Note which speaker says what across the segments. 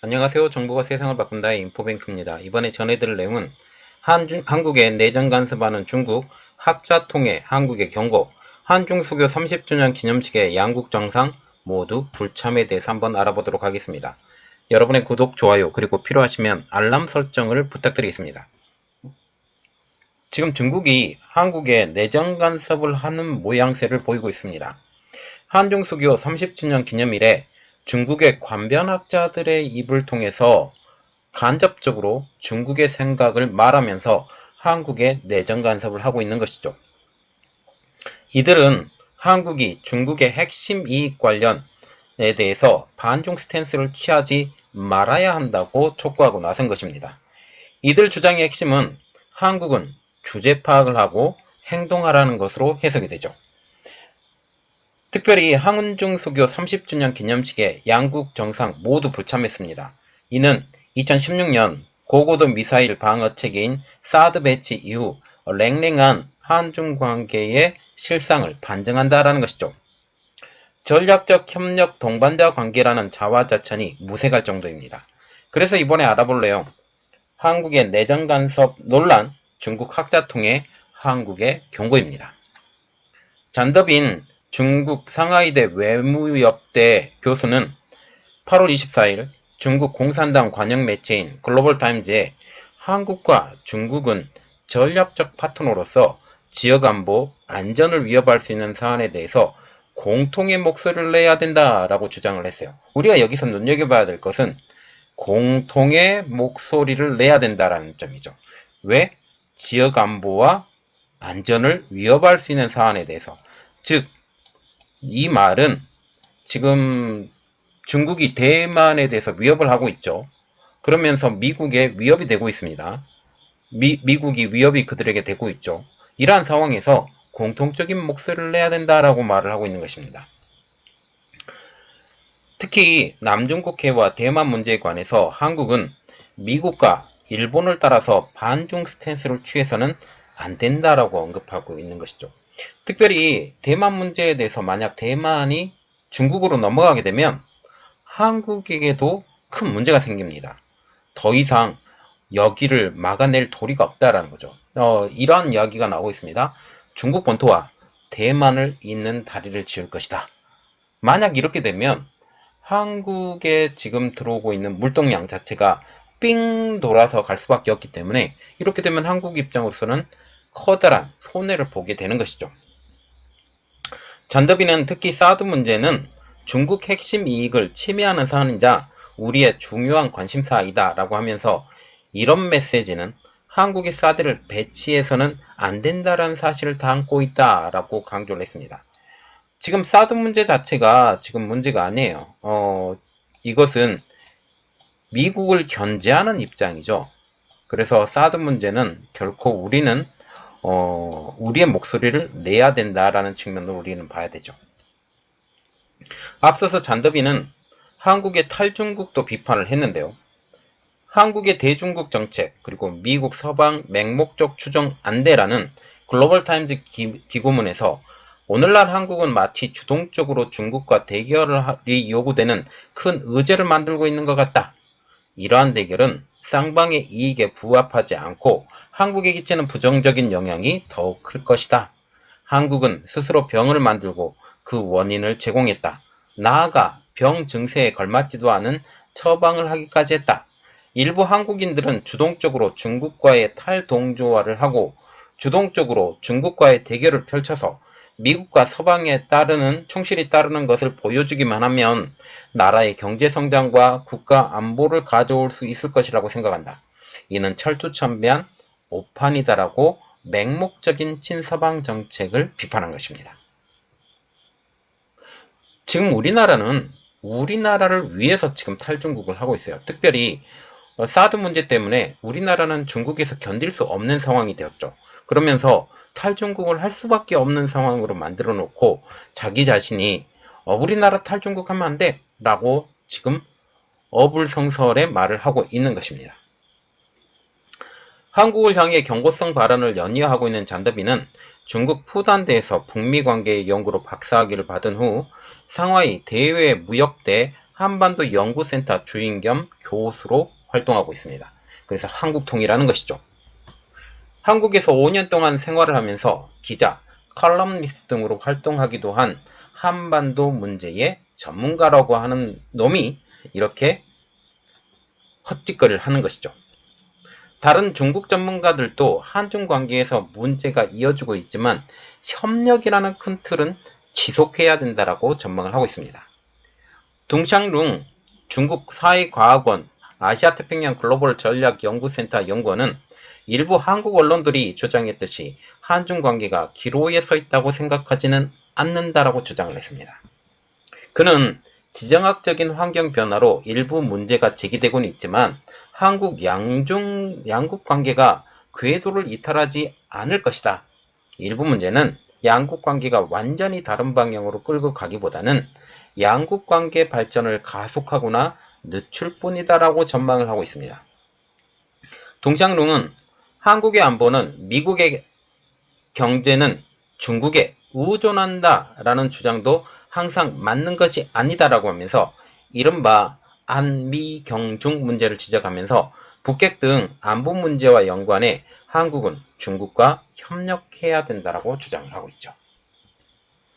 Speaker 1: 안녕하세요. 정보가 세상을 바꾼다의 인포뱅크입니다. 이번에 전해드릴 내용은 한국에 내정 간섭하는 중국, 학자 통해 한국의 경고, 한중 수교 30주년 기념식의 양국 정상 모두 불참에 대해서 한번 알아보도록 하겠습니다. 여러분의 구독, 좋아요, 그리고 필요하시면 알람 설정을 부탁드리겠습니다. 지금 중국이 한국에 내정 간섭을 하는 모양새를 보이고 있습니다. 한중 수교 30주년 기념일에 중국의 관변학자들의 입을 통해서 간접적으로 중국의 생각을 말하면서 한국에 내정 간섭을 하고 있는 것이죠. 이들은 한국이 중국의 핵심 이익 관련에 대해서 반중 스탠스를 취하지 말아야 한다고 촉구하고 나선 것입니다. 이들 주장의 핵심은 한국은 주제 파악을 하고 행동하라는 것으로 해석이 되죠. 특별히 한중 수교 30주년 기념식에 양국 정상 모두 불참했습니다. 이는 2016년 고고도 미사일 방어 체계인 사드 배치 이후 냉랭한 한중 관계의 실상을 반증한다라는 것이죠. 전략적 협력 동반자 관계라는 자화자찬이 무색할 정도입니다. 그래서 이번에 알아볼 내용, 한국의 내정 간섭 논란, 중국 학자 통해 한국의 경고입니다. 잔더빈 중국 상하이대 외무역대 교수는 8월 24일 중국 공산당 관영 매체인 글로벌타임즈에 한국과 중국은 전략적 파트너로서 지역안보, 안전을 위협할 수 있는 사안에 대해서 공통의 목소리를 내야 된다라고 주장을 했어요. 우리가 여기서 눈여겨봐야 될 것은 공통의 목소리를 내야 된다라는 점이죠. 왜? 지역안보와 안전을 위협할 수 있는 사안에 대해서. 즉, 이 말은 지금 중국이 대만에 대해서 위협을 하고 있죠. 그러면서 미국에 위협이 되고 있습니다. 미국이 위협이 그들에게 되고 있죠. 이러한 상황에서 공통적인 목소리를 내야 된다라고 말을 하고 있는 것입니다. 특히 남중국해와 대만 문제에 관해서 한국은 미국과 일본을 따라서 반중 스탠스를 취해서는 안 된다라고 언급하고 있는 것이죠. 특별히 대만 문제에 대해서 만약 대만이 중국으로 넘어가게 되면 한국에게도 큰 문제가 생깁니다. 더 이상 여기를 막아낼 도리가 없다라는 거죠. 이러한 이야기가 나오고 있습니다. 중국 본토와 대만을 잇는 다리를 지을 것이다. 만약 이렇게 되면 한국에 지금 들어오고 있는 물동량 자체가 삥 돌아서 갈 수밖에 없기 때문에 이렇게 되면 한국 입장으로서는 커다란 손해를 보게 되는 것이죠. 잔더비는 특히 사드 문제는 중국 핵심 이익을 침해하는 사안이자 우리의 중요한 관심사이다 라고 하면서 이런 메시지는 한국의 사드를 배치해서는 안 된다라는 사실을 담고 있다 라고 강조를 했습니다. 지금 사드 문제 자체가 지금 문제가 아니에요. 이것은 미국을 견제하는 입장이죠. 그래서 사드 문제는 결코 우리는 우리의 목소리를 내야 된다라는 측면으로 우리는 봐야 되죠. 앞서서 잔더비는 한국의 탈중국도 비판을 했는데요. 한국의 대중국 정책 그리고 미국 서방 맹목적 추정 안대라는 글로벌타임즈 기고문에서 오늘날 한국은 마치 주동적으로 중국과 대결이 요구되는 큰 의제를 만들고 있는 것 같다. 이러한 대결은 쌍방의 이익에 부합하지 않고 한국에 끼치는 부정적인 영향이 더욱 클 것이다. 한국은 스스로 병을 만들고 그 원인을 제공했다. 나아가 병 증세에 걸맞지도 않은 처방을 하기까지 했다. 일부 한국인들은 주동적으로 중국과의 탈동조화를 하고 주동적으로 중국과의 대결을 펼쳐서 미국과 서방에 충실히 따르는 것을 보여주기만 하면 나라의 경제성장과 국가 안보를 가져올 수 있을 것이라고 생각한다. 이는 철두철미한 오판이다라고 맹목적인 친서방 정책을 비판한 것입니다. 지금 우리나라는 우리나라를 위해서 지금 탈중국을 하고 있어요. 특별히 사드 문제 때문에 우리나라는 중국에서 견딜 수 없는 상황이 되었죠. 그러면서 탈중국을 할 수밖에 없는 상황으로 만들어 놓고 자기 자신이 우리나라 탈중국 하면 안 돼 라고 지금 어불성설의 말을 하고 있는 것입니다. 한국을 향해 경고성 발언을 연이어하고 있는 잔더비는 중국 푸단대에서 북미 관계의 연구로 박사학위를 받은 후 상하이 대외무역대 한반도 연구센터 주임 겸 교수로 활동하고 있습니다. 그래서 한국통이라는 것이죠. 한국에서 5년 동안 생활을 하면서 기자, 칼럼니스트 등으로 활동하기도 한 한반도 문제의 전문가라고 하는 놈이 이렇게 헛짓거리를 하는 것이죠. 다른 중국 전문가들도 한중 관계에서 문제가 이어지고 있지만 협력이라는 큰 틀은 지속해야 된다라고 전망을 하고 있습니다. 둥샹룽 중국 사회과학원 아시아태평양 글로벌 전략연구센터 연구원은 일부 한국 언론들이 주장했듯이 한중 관계가 기로에 서 있다고 생각하지는 않는다라고 주장을 했습니다. 그는 지정학적인 환경 변화로 일부 문제가 제기되고는 있지만 한국 양국 관계가 궤도를 이탈하지 않을 것이다. 일부 문제는 양국 관계가 완전히 다른 방향으로 끌고 가기보다는 양국 관계 발전을 가속하거나 늦출 뿐이다라고 전망을 하고 있습니다. 동샹룽은 한국의 안보는 미국의 경제는 중국에 의존한다라는 주장도 항상 맞는 것이 아니다라고 하면서 이른바 한미경중 문제를 지적하면서 북핵 등 안보 문제와 연관해 한국은 중국과 협력해야 된다라고 주장을 하고 있죠.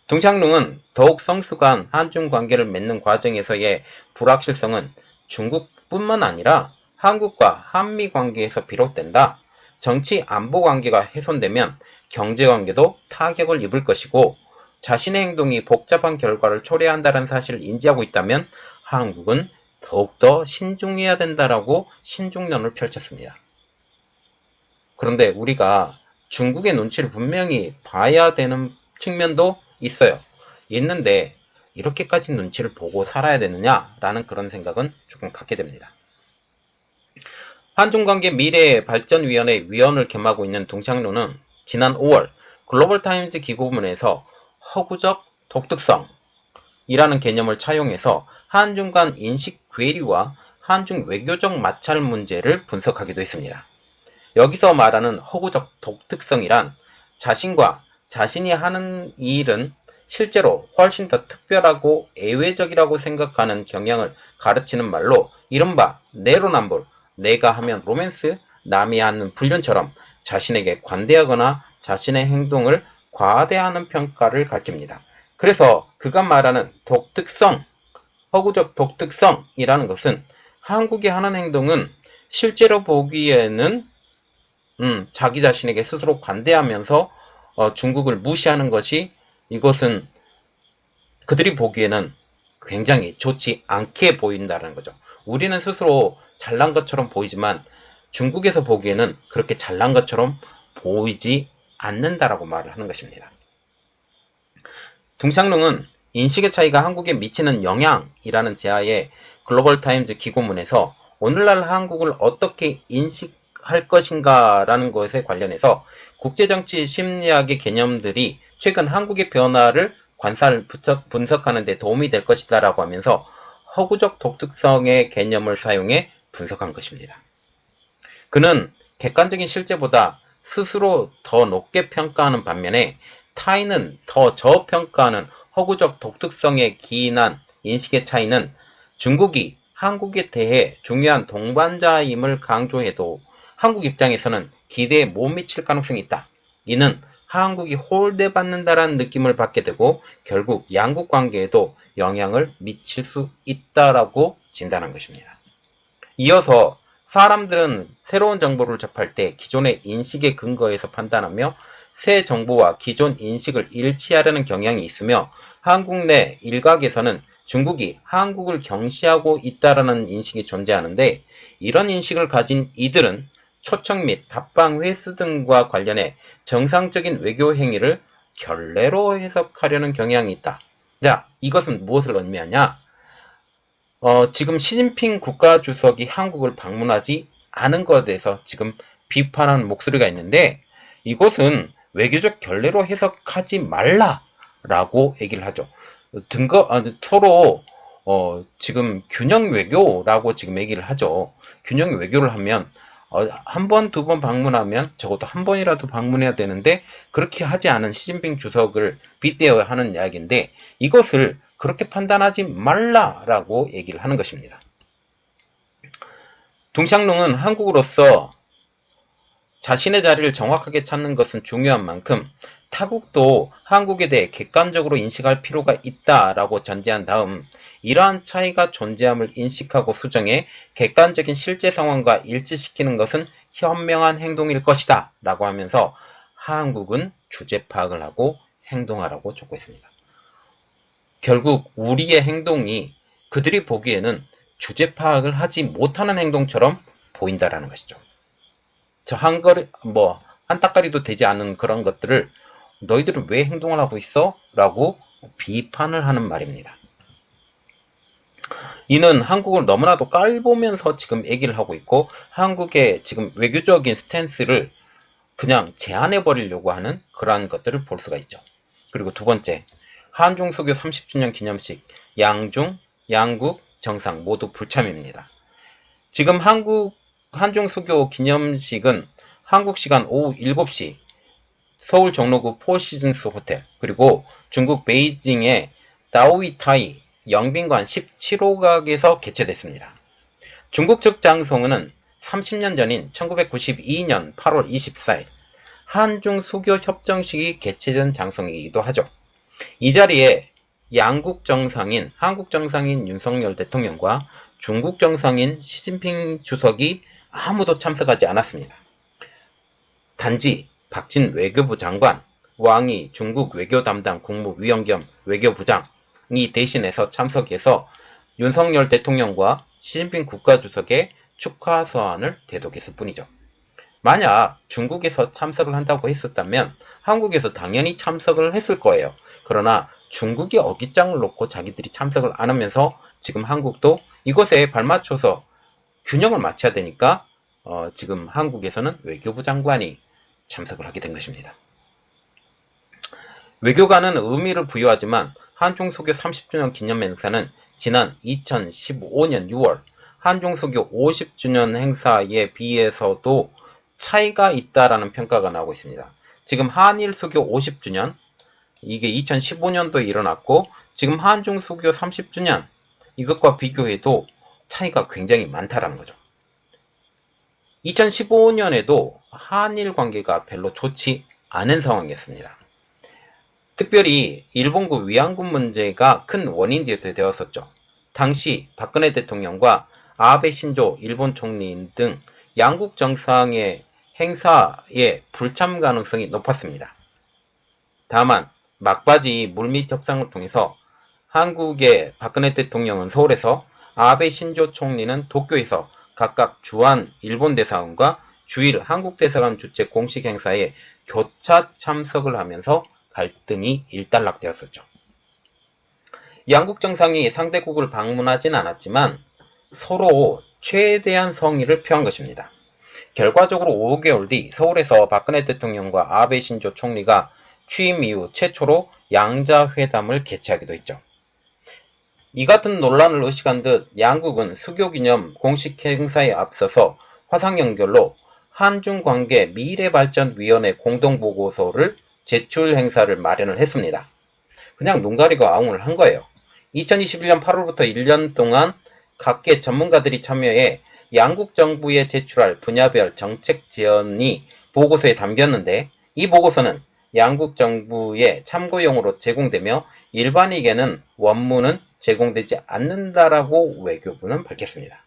Speaker 1: 동샹룽은 더욱 성숙한 한중 관계를 맺는 과정에서의 불확실성은 중국뿐만 아니라 한국과 한미 관계에서 비롯된다. 정치 안보 관계가 훼손되면 경제 관계도 타격을 입을 것이고 자신의 행동이 복잡한 결과를 초래한다는 사실을 인지하고 있다면 한국은 더욱더 신중해야 된다라고 신중론을 펼쳤습니다. 그런데 우리가 중국의 눈치를 분명히 봐야 되는 측면도 있어요. 있는데 이렇게까지 눈치를 보고 살아야 되느냐라는 그런 생각은 조금 갖게 됩니다. 한중관계 미래발전위원회 위원을 겸하고 있는 동샹룽은 지난 5월 글로벌타임즈 기고문에서 허구적 독특성이라는 개념을 차용해서 한중 간 인식 괴리와 한중 외교적 마찰 문제를 분석하기도 했습니다. 여기서 말하는 허구적 독특성이란 자신과 자신이 하는 일은 실제로 훨씬 더 특별하고 예외적이라고 생각하는 경향을 가르치는 말로 이른바 내로남불, 내가 하면 로맨스, 남이 하는 불륜처럼 자신에게 관대하거나 자신의 행동을 과대하는 평가를 가리킵니다. 그래서 그가 말하는 독특성, 허구적 독특성이라는 것은 한국이 하는 행동은 실제로 보기에는 자기 자신에게 스스로 관대하면서 중국을 무시하는 것이 이것은 그들이 보기에는 굉장히 좋지 않게 보인다는 거죠. 우리는 스스로 잘난 것처럼 보이지만 중국에서 보기에는 그렇게 잘난 것처럼 보이지 않는다라고 말을 하는 것입니다. 동샹룽은 인식의 차이가 한국에 미치는 영향이라는 제하의 글로벌타임즈 기고문에서 오늘날 한국을 어떻게 인식할 것인가 라는 것에 관련해서 국제정치 심리학의 개념들이 최근 한국의 변화를 분석하는 데 도움이 될 것이다 라고 하면서 허구적 독특성의 개념을 사용해 분석한 것입니다. 그는 객관적인 실제보다 스스로 더 높게 평가하는 반면에 타인은 더 저평가하는 허구적 독특성에 기인한 인식의 차이는 중국이 한국에 대해 중요한 동반자임을 강조해도 한국 입장에서는 기대에 못 미칠 가능성이 있다. 이는 한국이 홀대받는다라는 느낌을 받게 되고 결국 양국 관계에도 영향을 미칠 수 있다라고 진단한 것입니다. 이어서 사람들은 새로운 정보를 접할 때 기존의 인식에 근거해서 판단하며 새 정보와 기존 인식을 일치하려는 경향이 있으며 한국 내 일각에서는 중국이 한국을 경시하고 있다라는 인식이 존재하는데 이런 인식을 가진 이들은 초청 및 답방 회수 등과 관련해 정상적인 외교 행위를 결례로 해석하려는 경향이 있다. 자, 이것은 무엇을 의미하냐? 지금 시진핑 국가주석이 한국을 방문하지 않은 것에 대해서 지금 비판하는 목소리가 있는데 이것은 외교적 결례로 해석하지 말라라고 얘기를 하죠. 서로 지금 균형 외교라고 지금 얘기를 하죠. 균형 외교를 하면 한 번, 두 번 방문하면 적어도 한 번이라도 방문해야 되는데 그렇게 하지 않은 시진핑 주석을 빗대어야 하는 이야기인데 이것을 그렇게 판단하지 말라라고 얘기를 하는 것입니다. 둥샹룽은 한국으로서 자신의 자리를 정확하게 찾는 것은 중요한 만큼 타국도 한국에 대해 객관적으로 인식할 필요가 있다라고 전제한 다음 이러한 차이가 존재함을 인식하고 수정해 객관적인 실제 상황과 일치시키는 것은 현명한 행동일 것이다 라고 하면서 한국은 주제 파악을 하고 행동하라고 촉구했습니다. 결국 우리의 행동이 그들이 보기에는 주제 파악을 하지 못하는 행동처럼 보인다라는 것이죠. 저 한 따까리도 되지 않은 그런 것들을 너희들은 왜 행동을 하고 있어? 라고 비판을 하는 말입니다. 이는 한국을 너무나도 깔보면서 지금 얘기를 하고 있고 한국의 지금 외교적인 스탠스를 그냥 제한해 버리려고 하는 그러한 것들을 볼 수가 있죠. 그리고 두 번째, 한중 수교 30주년 기념식 양중, 양국, 정상 모두 불참입니다. 지금 한중 수교 기념식은 한국 시간 오후 7시 서울 종로구 포시즌스 호텔 그리고 중국 베이징의 다오이타이 영빈관 17호각에서 개최됐습니다. 중국 측 장소는 30년 전인 1992년 8월 24일 한중 수교 협정식이 개최된 장소이기도 하죠. 이 자리에 양국 정상인 한국 정상인 윤석열 대통령과 중국 정상인 시진핑 주석이 아무도 참석하지 않았습니다. 단지 박진 외교부 장관, 왕이 중국 외교 담당 국무위원 겸 외교부장이 대신해서 참석해서 윤석열 대통령과 시진핑 국가주석의 축하 서한을 대독했을 뿐이죠. 만약 중국에서 참석을 한다고 했었다면 한국에서 당연히 참석을 했을 거예요. 그러나 중국이 어깃장을 놓고 자기들이 참석을 안 하면서 지금 한국도 이것에 발맞춰서 균형을 맞춰야 되니까 지금 한국에서는 외교부 장관이 참석을 하게 된 것입니다. 외교관은 의미를 부여하지만 한중수교 30주년 기념 행사는 지난 2015년 6월 한중수교 50주년 행사에 비해서도 차이가 있다라는 평가가 나오고 있습니다. 지금 한일수교 50주년 이게 2015년도에 일어났고 지금 한중수교 30주년 이것과 비교해도 차이가 굉장히 많다라는 거죠. 2015년에도 한일 관계가 별로 좋지 않은 상황이었습니다. 특별히 일본군 위안군 문제가 큰 원인이 되었었죠. 당시 박근혜 대통령과 아베 신조 일본 총리 등 양국 정상의 행사에 불참 가능성이 높았습니다. 다만 막바지 물밑 협상을 통해서 한국의 박근혜 대통령은 서울에서 아베 신조 총리는 도쿄에서 각각 주한 일본 대사관과 주일 한국 대사관 주최 공식 행사에 교차 참석을 하면서 갈등이 일단락되었었죠. 양국 정상이 상대국을 방문하진 않았지만 서로 최대한 성의를 표한 것입니다. 결과적으로 5개월 뒤 서울에서 박근혜 대통령과 아베 신조 총리가 취임 이후 최초로 양자회담을 개최하기도 했죠. 이 같은 논란을 의식한 듯 양국은 수교기념 공식 행사에 앞서서 화상연결로 한중관계 미래발전위원회 공동보고서를 제출 행사를 마련을 했습니다. 그냥 눈 가리고 아웅을 한 거예요. 2021년 8월부터 1년 동안 각계 전문가들이 참여해 양국 정부에 제출할 분야별 정책 제언이 보고서에 담겼는데 이 보고서는 양국 정부의 참고용으로 제공되며 일반인에게는 원문은 제공되지 않는다라고 외교부는 밝혔습니다.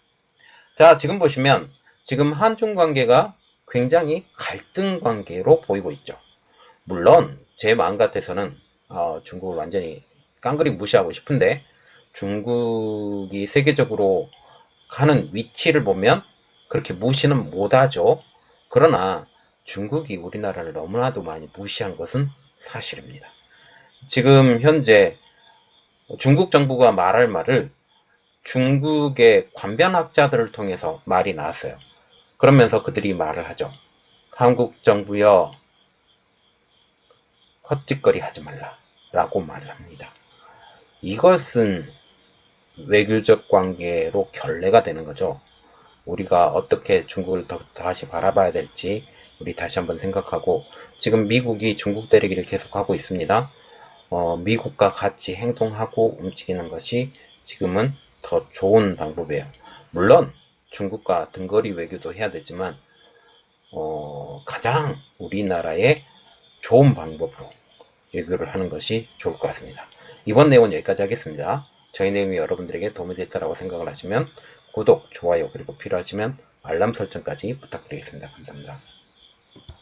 Speaker 1: 자, 지금 보시면 지금 한중 관계가 굉장히 갈등 관계로 보이고 있죠. 물론 제 마음 같아서는 중국을 완전히 깡그리 무시하고 싶은데 중국이 세계적으로 가는 위치를 보면 그렇게 무시는 못하죠. 그러나 중국이 우리나라를 너무나도 많이 무시한 것은 사실입니다. 지금 현재 중국 정부가 말할 말을 중국의 관변학자들을 통해서 말이 나왔어요. 그러면서 그들이 말을 하죠. 한국 정부여 헛짓거리 하지 말라 라고 말을 합니다. 이것은 외교적 관계로 결례가 되는 거죠. 우리가 어떻게 중국을 다시 바라봐야 될지 우리 다시 한번 생각하고 지금 미국이 중국 때리기를 계속하고 있습니다. 미국과 같이 행동하고 움직이는 것이 지금은 더 좋은 방법이에요. 물론 중국과 등거리 외교도 해야 되지만 가장 우리나라의 좋은 방법으로 외교를 하는 것이 좋을 것 같습니다. 이번 내용은 여기까지 하겠습니다. 저희 내용이 여러분들에게 도움이 됐다고 생각을 하시면 구독, 좋아요, 그리고 필요하시면 알람 설정까지 부탁드리겠습니다. 감사합니다.